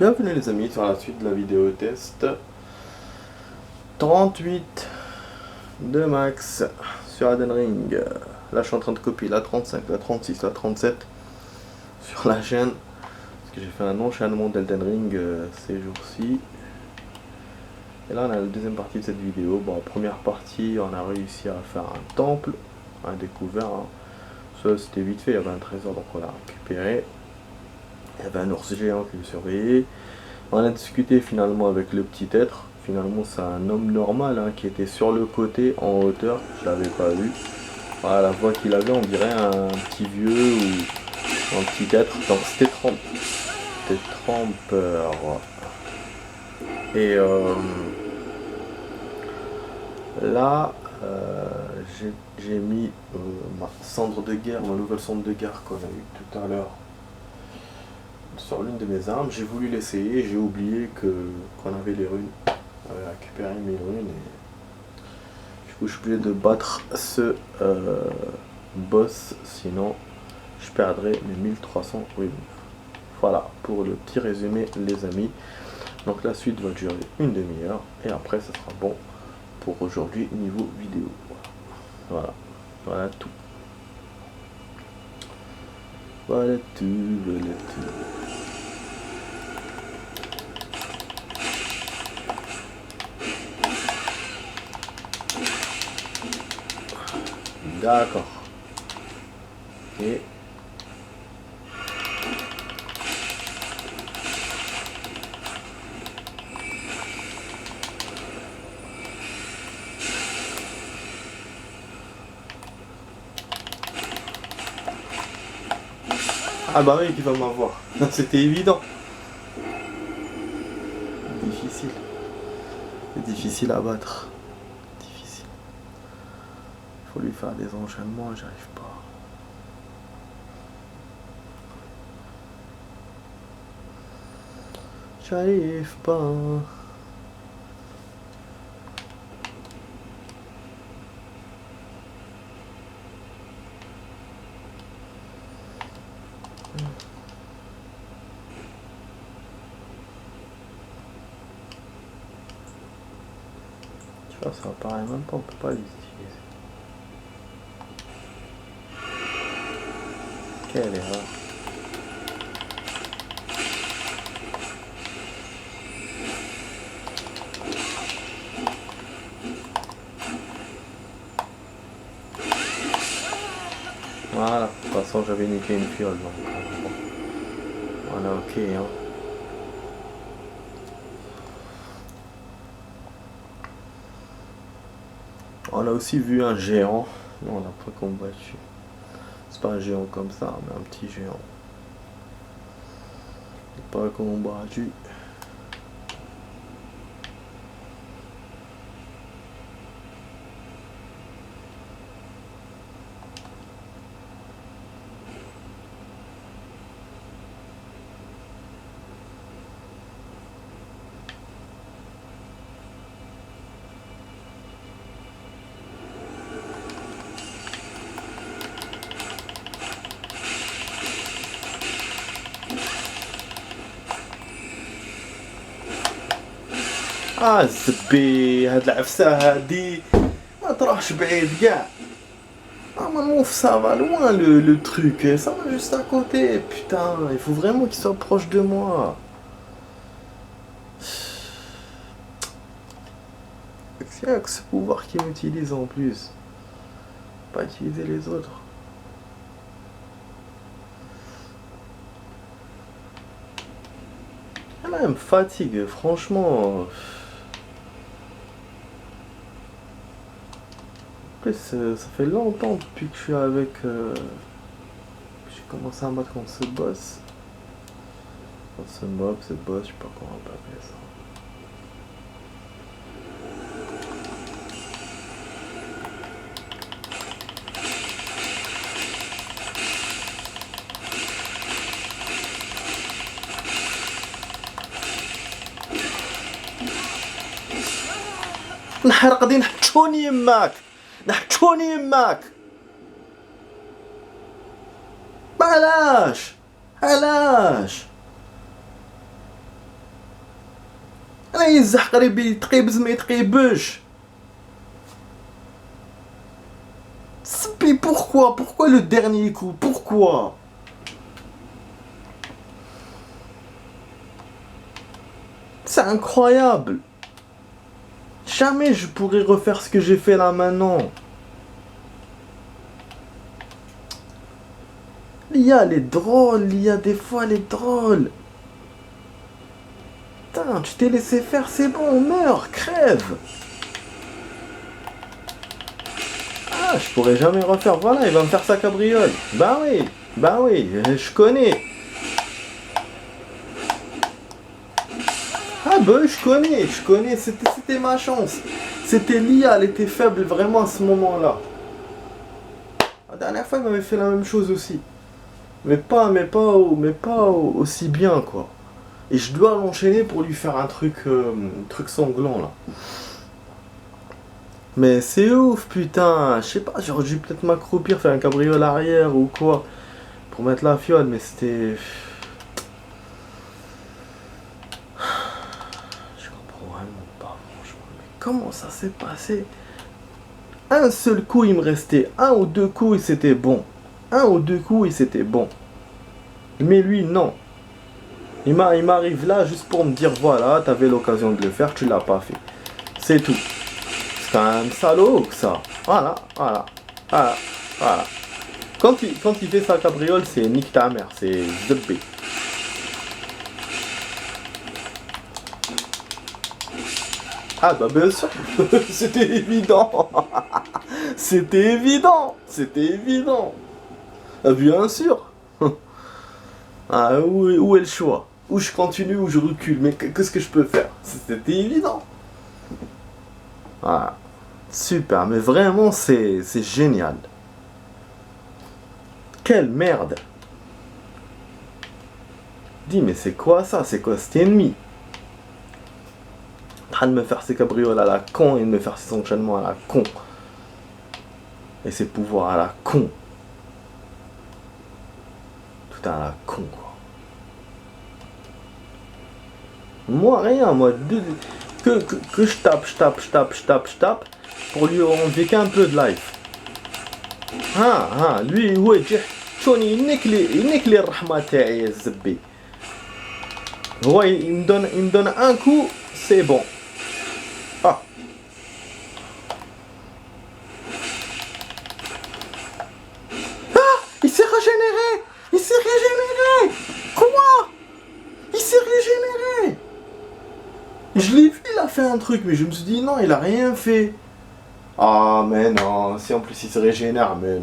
Bienvenue les amis sur la suite de la vidéo test 38 de max sur Elden Ring. Là je suis en train de copier la 35, la 36, la 37 sur la chaîne parce que j'ai fait un enchaînement d'Elden Ring ces jours-ci. Et là on a la deuxième partie de cette vidéo. Bon, première partie on a réussi à faire un temple, un découvert, hein. Ça c'était vite fait, il y avait un trésor donc on l'a récupéré. Il y avait un ours géant qui le surveillait. On a discuté finalement avec le petit être. Finalement c'est un homme normal hein, qui était sur le côté en hauteur. Je l'avais pas vu. Voilà, la voix qu'il avait on dirait un petit vieux ou un petit être. Donc c'était Trompeur. Et là j'ai mis ma cendre de guerre, ma nouvelle cendre de guerre qu'on a eu tout à l'heure sur l'une de mes armes. J'ai voulu l'essayer, j'ai oublié qu'on avait les runes. J'avais récupéré mes runes et du coup je suis obligé de battre ce boss, sinon je perdrai mes 1300 runes. Voilà pour le petit résumé les amis. Donc la suite va durer une demi-heure et après ça sera bon pour aujourd'hui niveau vidéo. Voilà tout. Voilà tout. D'accord. Et ah bah oui, qui va m'avoir. C'était évident. Difficile. C'est difficile à battre. Difficile. Faut lui faire des enchaînements, j'arrive pas. J'arrive pas. Tu vois, ça apparaît même pas, on peut pas les utiliser. Quelle erreur. Voilà, de toute façon j'avais niqué une fiole donc bon. Voilà, ok hein. On a aussi vu un géant. Non, on n'a pas combattu. C'est pas un géant comme ça, mais un petit géant. Pas combattu. زبي هاد العفسة هادي ما تروحش بعيد كاع. Normalement ça va loin le truc, ça va juste à côté, putain, il faut vraiment qu'il soit proche de moi. C'est que ce pouvoir qu'il utilise en plus. Pas utiliser les autres. Elle me fatigue, franchement. En plus, ça fait longtemps depuis que je suis avec... j'ai commencé à me battre contre ce boss. Contre ce mob, ce boss, je sais pas comment on peut appeler ça. نحرق دي نحتشوني يماك نحتشوني يماك علاش يزحق ربي يتقيبز ما يتقيبش. Mais pourquoi le dernier coup? Pourquoi? C'est incroyable. Jamais je pourrais refaire ce que j'ai fait là maintenant. L'IA elle est drôle, l'IA des fois elle est drôle. Putain, tu t'es laissé faire, c'est bon, meurs, crève. Ah, je pourrais jamais refaire, voilà, il va me faire sa cabriole. Bah oui, je connais. Ah bah je connais, c'était ma chance. C'était l'IA, elle était faible vraiment à ce moment-là. La dernière fois, il m'avait fait la même chose aussi. Mais pas aussi bien, quoi. Et je dois l'enchaîner pour lui faire un truc sanglant, là. Mais c'est ouf, putain. Je sais pas, j'aurais dû peut-être m'accroupir, faire un cabriole arrière ou quoi. Pour mettre la fiole, mais c'était... Je comprends vraiment pas, franchement. Mais comment ça s'est passé? Un seul coup, il me restait. Un ou deux coups, et c'était bon. Mais lui, non. Il m'arrive là juste pour me dire, voilà, t'avais l'occasion de le faire, tu l'as pas fait. C'est tout. C'est quand même salaud que ça. Voilà. Quand il fait sa cabriole, c'est nique ta mère, c'est zubbé. Ah bah bien sûr, c'était évident. C'était évident. Ah, bien sûr. Ah, où est le choix? Où je continue, où je recule? Mais qu'est-ce que je peux faire? C'était évident. Ah, super, mais vraiment c'est génial. Quelle merde. Dis, mais c'est quoi ça? C'est quoi cet ennemi? En train de me faire ses cabrioles à la con et de me faire ses enchaînements à la con. Et ses pouvoirs à la con. Tout à la con, quoi. Moi, rien, moi. Que je tape. Pour lui enlever qu'un peu de life. Lui, ouais, Tony, il nique les rahma ta'i, zbbi. Ouais, il me donne un coup, c'est bon. Ah. Il s'est régénéré. Quoi? Il s'est régénéré. Je l'ai vu, il a fait un truc, mais je me suis dit non, il a rien fait. Ah, mais non, si en plus il se régénère, mais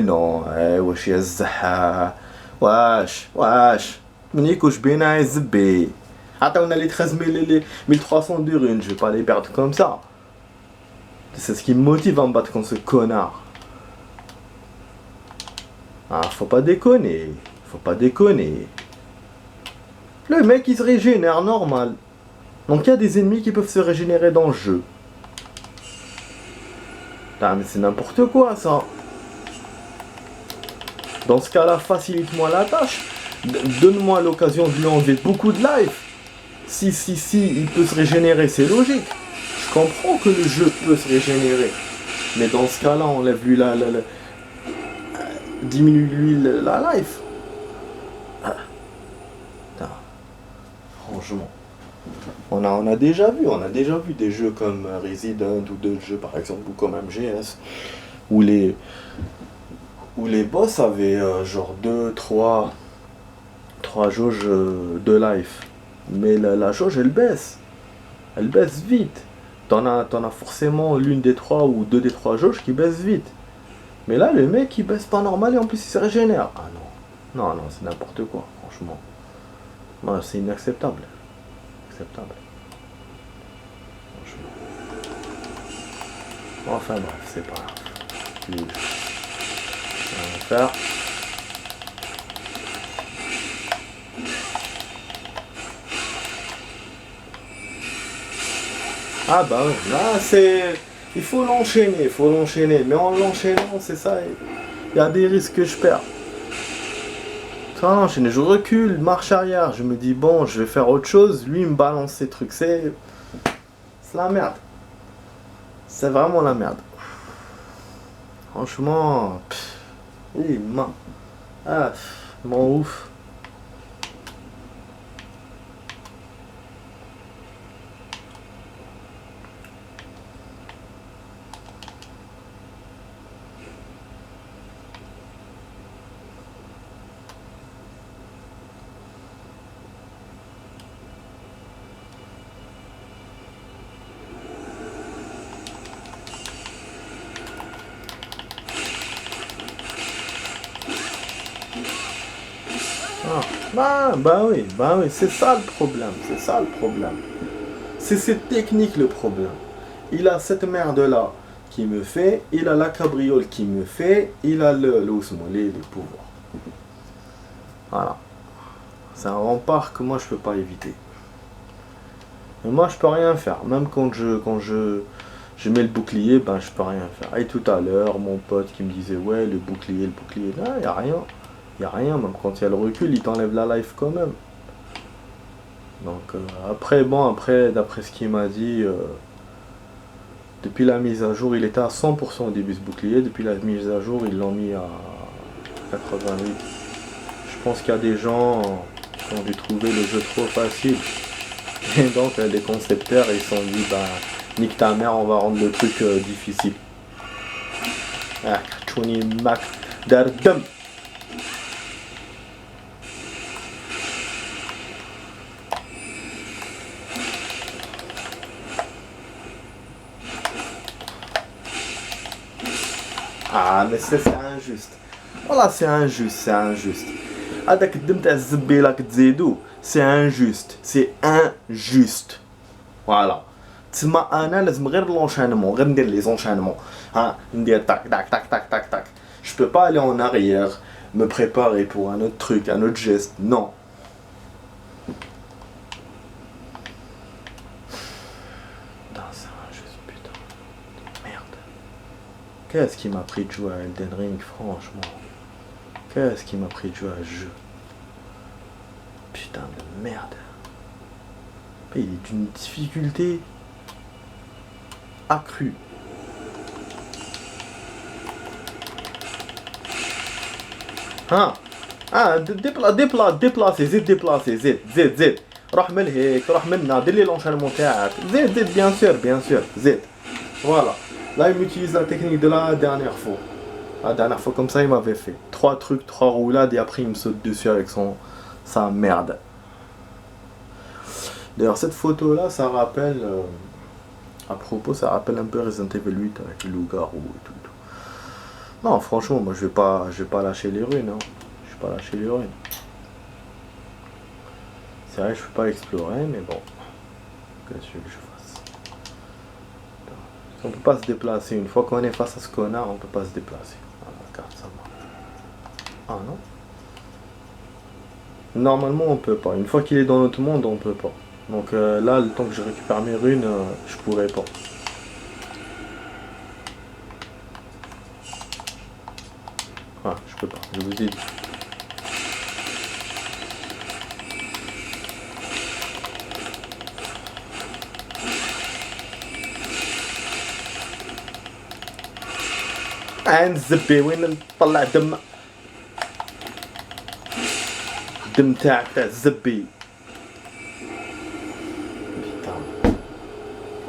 non, wesh ya zzaha. Wesh. Mnikouch bena ya zbbi. Attends, on a les 13 000, les 1300 de runes, je vais pas les perdre comme ça. C'est ce qui me motive à me battre contre ce connard. Ah, faut pas déconner. Le mec il se régénère normal. Donc il y a des ennemis qui peuvent se régénérer dans le jeu. Ah, mais c'est n'importe quoi ça. Dans ce cas-là, facilite-moi la tâche. Donne-moi l'occasion de lui enlever beaucoup de life. Si, il peut se régénérer, c'est logique. Je comprends que le jeu peut se régénérer. Mais dans ce cas-là, enlève-lui diminue-lui la life. Ah. Franchement. On a déjà vu des jeux comme Resident ou d'autres jeux par exemple, ou comme MGS, où les boss avaient genre 2-3 jauges de life. Mais la jauge elle baisse vite. T'en as forcément l'une des 3 ou 2 des 3 jauges qui baissent vite. Mais là le mec il baisse pas normal et en plus il se régénère. Ah non, c'est n'importe quoi, franchement. Non, c'est inacceptable. Enfin bref, c'est pas grave. On va faire. Ah bah ouais, là c'est... Il faut l'enchaîner. Mais en l'enchaînant, c'est ça, il y a des risques que je perds. Ça enchaîne, je recule, marche arrière, je me dis bon, je vais faire autre chose, lui il me balance ces trucs, c'est la merde. C'est vraiment la merde. Franchement, il m'a... Ah, mon ouf. Ah, bah oui, c'est ça le problème, c'est ça le problème. C'est cette technique le problème. Il a cette merde là qui me fait, il a la cabriole qui me fait, il a les pouvoirs. Voilà. C'est un rempart que moi je peux pas éviter. Mais moi je peux rien faire. Même je mets le bouclier, ben je peux rien faire. Et tout à l'heure, mon pote qui me disait ouais le bouclier, là, y a rien. Y a rien, même quand il y a le recul, il t'enlève la life quand même. Donc après, d'après ce qu'il m'a dit, depuis la mise à jour, il était à 100% au début ce bouclier. Depuis la mise à jour, ils l'ont mis à 88. Je pense qu'il y a des gens qui ont dû trouver le jeu trop facile. Et donc les concepteurs, ils se sont dit, bah, nique ta mère, on va rendre le truc difficile. Ah, Tony Mac Dardum. Ah, mais c'est injuste. Voilà, c'est injuste, c'est injuste. هذاك الدم تاع الزبيله كتزيدو سي انجوست سي انجوست فوالا تسمى انا لازم غير لونشانمون غير ندير لي زونشانمون ها ندير تاك تاك تاك تاك تاك تاك je peux pas aller en arrière me préparer pour un autre truc un autre geste non c'est injuste putain merde qu'est-ce qui m'a pris de jouer à Elden Ring franchement. Qu'est-ce qui m'a pris de jouer à ce jeu? Putain de merde. Il est d'une difficulté accrue. déplacer, زيد. روح من هيك، روح منا، دير لي l'enchaînement تاعك. زيد, bien sûr, زيد. Voilà. Là, il m'utilise la technique de la dernière fois. La dernière fois, comme ça, il m'avait fait 3 trucs, 3 roulades, et après, il me saute dessus avec sa merde. D'ailleurs, cette photo-là, ça rappelle, à propos, ça rappelle un peu Resident Evil 8 avec le loup-garou et tout. Non, franchement, moi, je vais pas lâcher les runes. Hein. Je vais pas lâcher les runes. C'est vrai que je peux pas explorer, mais bon. Qu'est-ce que je fasse? On peut pas se déplacer. Une fois qu'on est face à ce connard, on peut pas se déplacer. Carte, ça va. Ah non. Normalement on peut pas. Une fois qu'il est dans notre monde on peut pas. Donc là le temps que je récupère mes runes je pourrais pas. Ah je peux pas. Je vous ai dit. الزبي وين نطلع دم تاعك تاع الزبي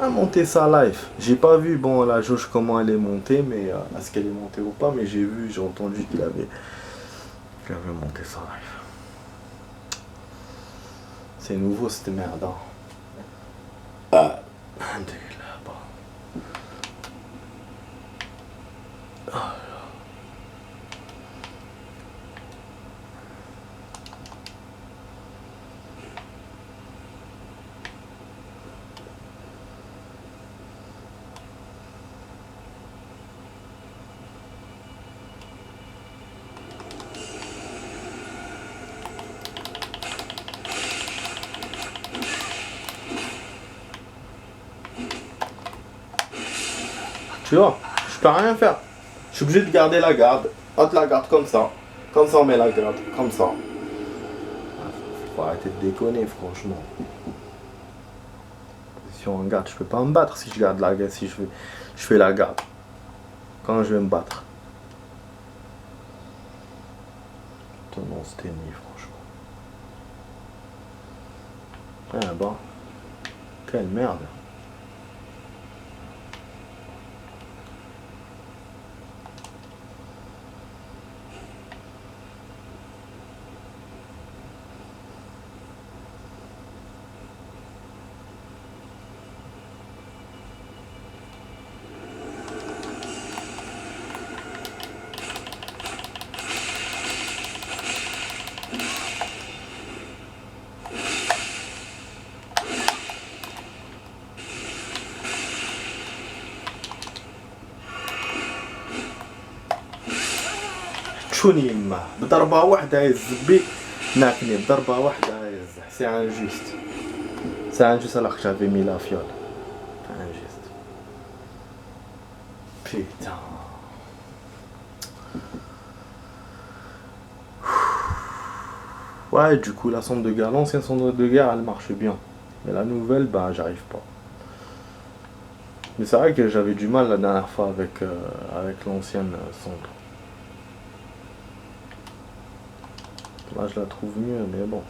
à monter sa life. J'ai pas vu bon la jauge comment elle est montée mais est-ce qu'elle est montée ou pas mais j'ai entendu qu'il avait monté sa life. C'est nouveau cette merde. Hein. Tu vois, je peux rien faire. Je suis obligé de garder la garde. Hop, la garde comme ça. Comme ça, on met la garde. Comme ça. Faut arrêter de déconner, franchement. Position en garde, je peux pas me battre si je garde la garde, si je fais la garde. Quand je vais me battre. Non, c'était nuit, franchement. Ah bon. Quelle merde. شوني بضربة واحدة يزبي ناكني بضربة واحدة يزح سي انجوست سي انجوست alors que j'avais mis la fiole c'est injuste putain ouais du coup la sonde de guerre l'ancienne sonde de guerre elle marche bien mais la nouvelle bah j'arrive pas mais c'est vrai que j'avais du mal la dernière fois avec l'ancienne sonde. Là, je la trouve mieux, mais bon.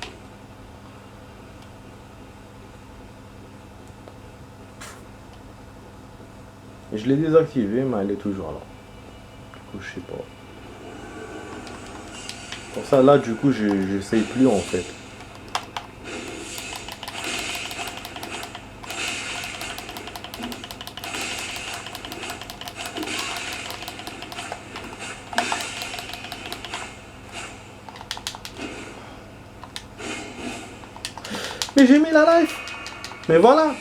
Et je l'ai désactivée, mais elle est toujours là. Du coup, je sais pas. Pour ça, là, du coup, j'essaye plus, en fait. Mais j'ai mis la life. Mais voilà.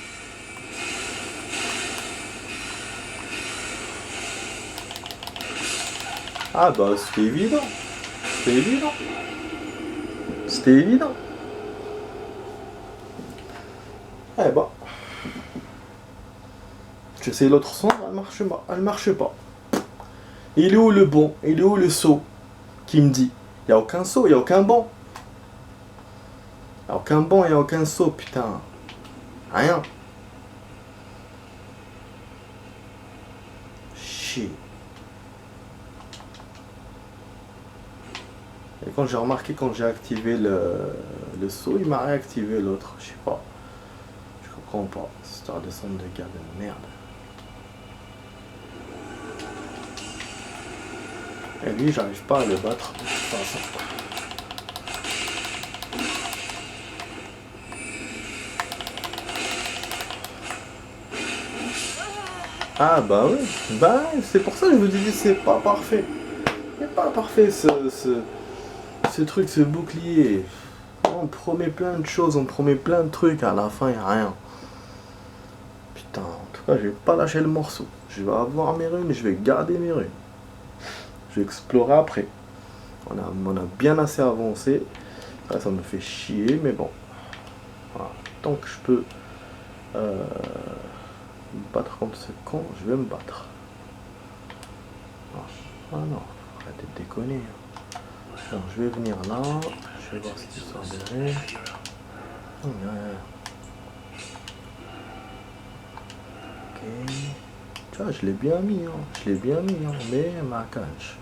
Ah bah c'était évident. C'était évident. C'était évident. Eh bah. J'essaie l'autre son, elle marche pas. Elle marche pas. Il est où le bon? Il est où le saut? Qui me dit? Il n'y a aucun saut, il n'y a aucun bon. Il n'y a aucun bon, il n'y a aucun saut, putain. Rien. Chier. Et quand j'ai remarqué, quand j'ai activé le saut, il m'a réactivé l'autre. Je sais pas. Je comprends pas. Cette histoire de sonde de gars de merde. Et lui, j'arrive pas à le battre de toute façon. Ah bah oui, bah c'est pour ça que je vous disais c'est pas parfait. C'est pas parfait ce truc, ce bouclier. On promet plein de choses, on promet plein de trucs, à la fin y a rien. Putain, en tout cas je vais pas lâcher le morceau. Je vais avoir mes runes, je vais garder mes runes. Je vais explorer après. On a bien assez avancé. Là, ça me fait chier, mais bon. Voilà. Tant que je peux me battre contre ce con, je vais me battre. Ah non, arrêtez de déconner. Alors, je vais venir là, je vais voir cette histoire de rêve. Ok. Tu vois, je l'ai bien mis, mais ma cage.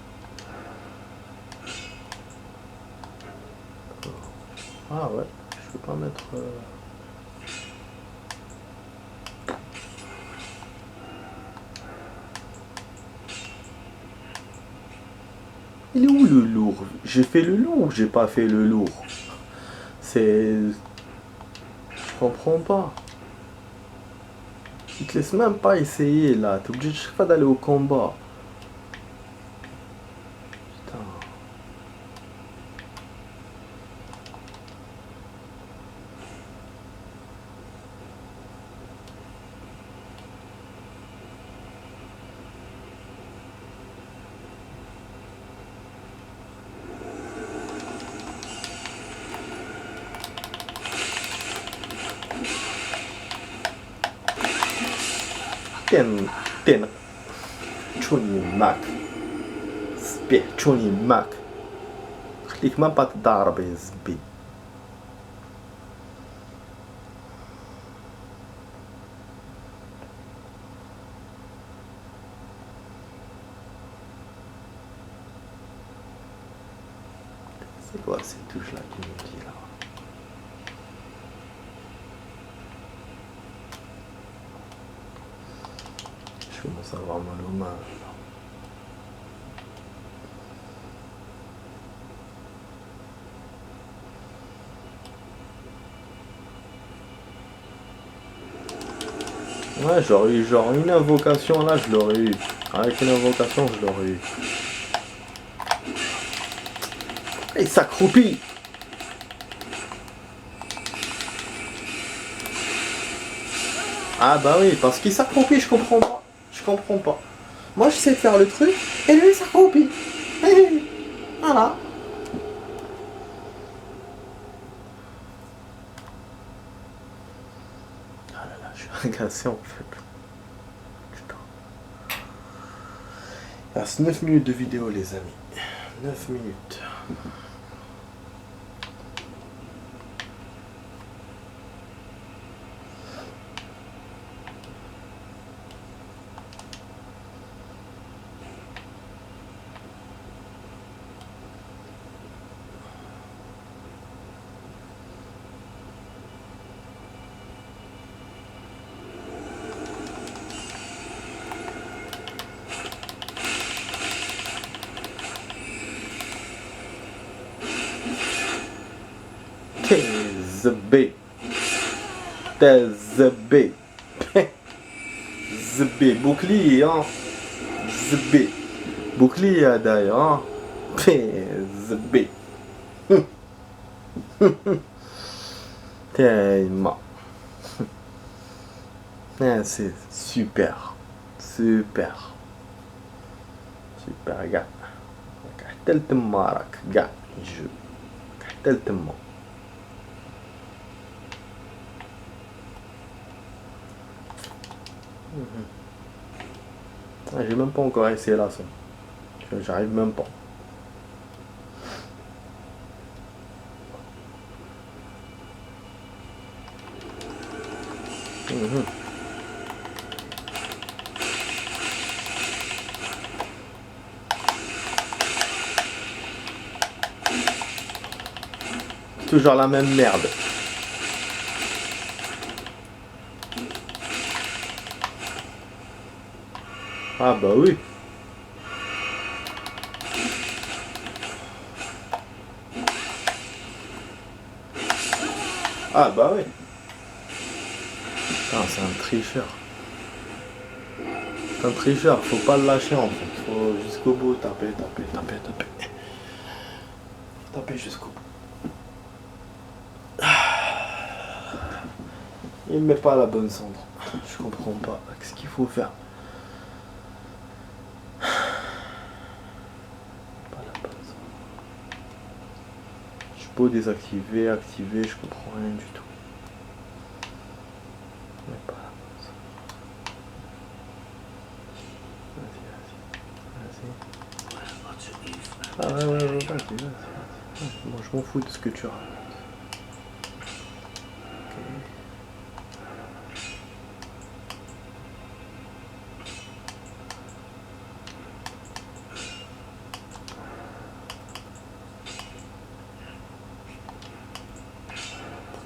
Ah ouais, je peux pas mettre... Il est où le lourd? J'ai fait le lourd ou j'ai pas fait le lourd? C'est... Je comprends pas. Il te laisse même pas essayer là. T'es obligé de chaque fois d'aller au combat. Putain. تن تشوني معك سبيح تشوني معك خليك ما بقى تضارب يا زبي C'est quoi ces touches là qui me dit là? Je commence à avoir mal aux mains. Ouais, j'aurais eu genre une invocation là, je l'aurais eu. Avec une invocation, je l'aurais eu. Et il s'accroupit. Ah bah oui, parce qu'il s'accroupit, je comprends pas. Je comprends pas. Moi je sais faire le truc, et lui il s'accroupit. Voilà. Ah là là, je suis agacé en fait. Putain. Il reste 9 minutes de vidéo les amis. 9 minutes. TZB. TZB. ZB. Bouclier, hein. ZB. Bouclier d'ailleurs, hein. TZB. Tellement. C'est super. Super. Super gars. قتلت مارك كاع الجو قتلت تما. J'ai même pas encore essayé la somme. J'arrive même pas. Toujours la même merde. Ah bah oui. Ah bah oui. Ah, c'est un tricheur. C'est un tricheur, faut pas le lâcher en fait. Faut jusqu'au bout taper, taper, taper, taper. Taper jusqu'au bout. Il met pas la bonne cendre. Je comprends pas. Qu'est-ce qu'il faut faire? Pas la bonne cendre. Je peux désactiver, activer, je comprends rien du tout. Mais pas la bonne cendre. Vas-y, vas-y. Vas-y. Ah ouais, ouais, ouais, vas-y, vas-y. Moi je m'en fous de ce que tu racontes.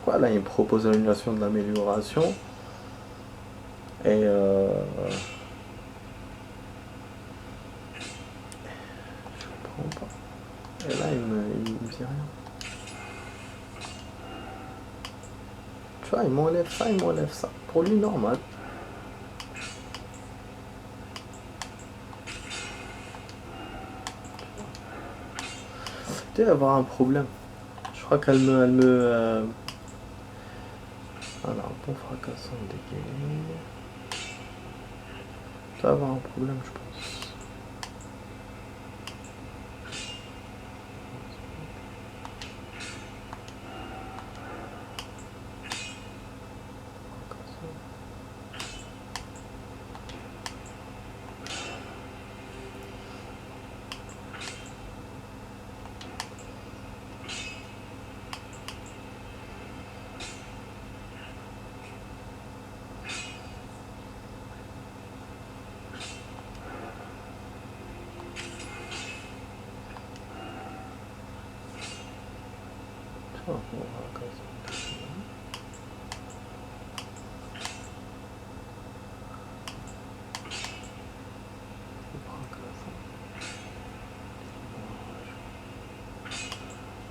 Voilà, il me propose l'annulation de l'amélioration. Et je comprends pas. Et là, il me dit rien. Tu vois, il m'enlève ça, il m'enlève ça. Pour lui, normal. Il doit y avoir un problème. Je crois qu'elle me alors, bon fracassant dégagé. Ça va avoir un problème, je pense.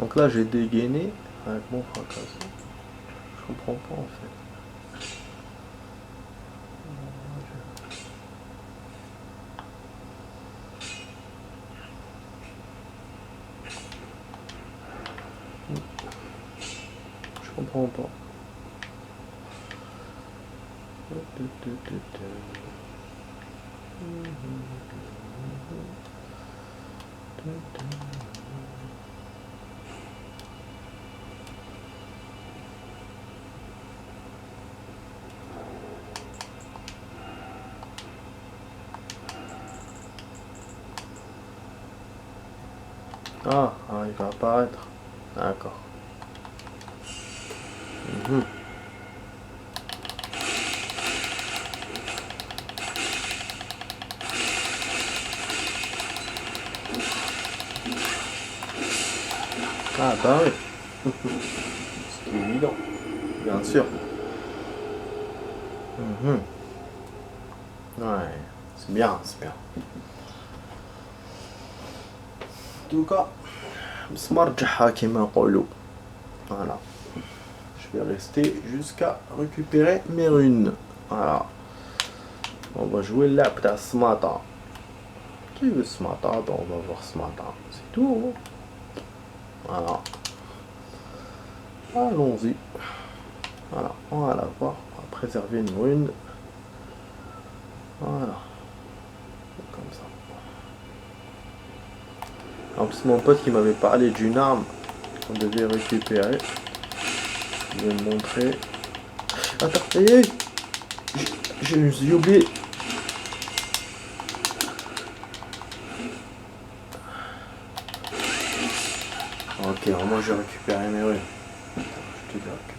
Donc là j'ai dégainé avec mon fracasseur. Je comprends pas en fait. Je comprends pas. Ah, il va apparaître. D'accord. Ah bah oui. C'est évident. Bien sûr. Ouais. C'est bien, c'est bien. En tout cas, سمرجحها كيما نقولوا. Voilà. Je vais rester jusqu'à récupérer mes runes. Voilà. On va jouer l'ap de Smata. Qui veut Smata? Ben, on va voir Smata. C'est tout. Voilà. Allons-y. Voilà. On va la voir. On va préserver une rune. Voilà. Comme ça. En plus, mon pote qui m'avait parlé d'une arme qu'on devait récupérer. Je vais me montrer. Attends, hey, j'ai oublié. Ok, moi j'ai récupéré mes runes. Je te dirai que...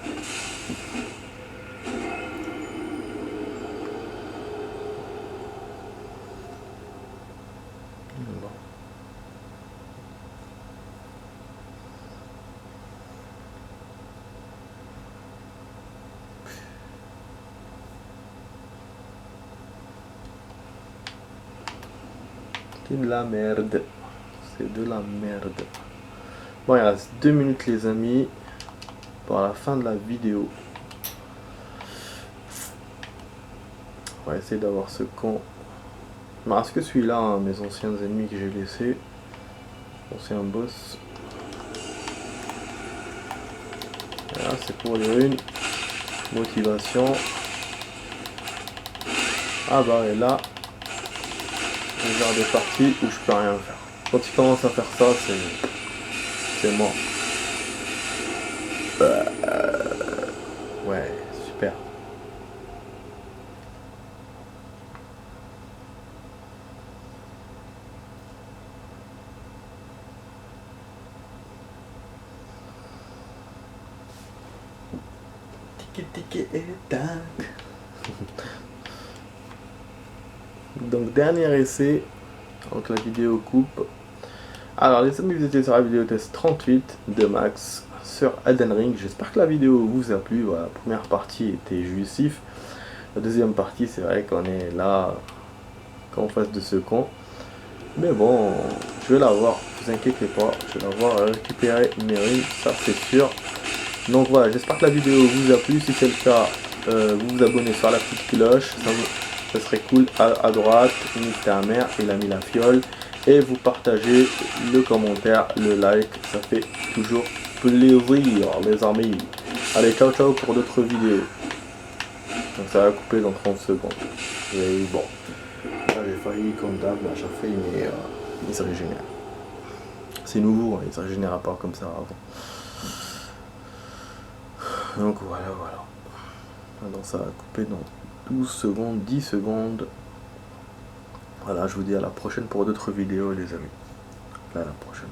Bon. C'est de la merde. C'est de la merde. Bon, il reste 2 minutes les amis. Pour la fin de la vidéo. On va essayer d'avoir ce con. Non, est-ce que celui-là, hein, mes anciens ennemis que j'ai laissés. Ancien boss. Voilà, c'est pour les runes. Motivation. Ah bah et là. Un genre de partie où je peux rien faire. Quand il commence à faire ça, c'est mort. Ouais, super. Tiki et tac. Donc dernier essai. Donc la vidéo coupe. Alors les amis, vous étiez sur la vidéo test 38 de Max sur Elden Ring. J'espère que la vidéo vous a plu. Voilà, la première partie était jouissif. La deuxième partie, c'est vrai qu'on est là qu'en face de ce con. Mais bon, je vais l'avoir, ne vous inquiétez pas, je vais l'avoir récupérer mes runes, ça c'est sûr. Donc voilà, j'espère que la vidéo vous a plu. Si c'est le cas, vous vous abonnez sur la petite cloche, ça serait cool. À droite, nique ta mère, il a mis la fiole. Et vous partagez le commentaire, le like, ça fait toujours plaisir les amis. Allez, ciao ciao pour d'autres vidéos. Donc ça va couper dans 30 secondes. Et bon, là j'ai failli comme d'hab, à chaque fois il se régénère. C'est nouveau, hein, il se régénère pas comme ça avant. Donc voilà. Donc ça va couper dans 12 secondes, 10 secondes. Voilà, je vous dis à la prochaine pour d'autres vidéos les amis. À la prochaine.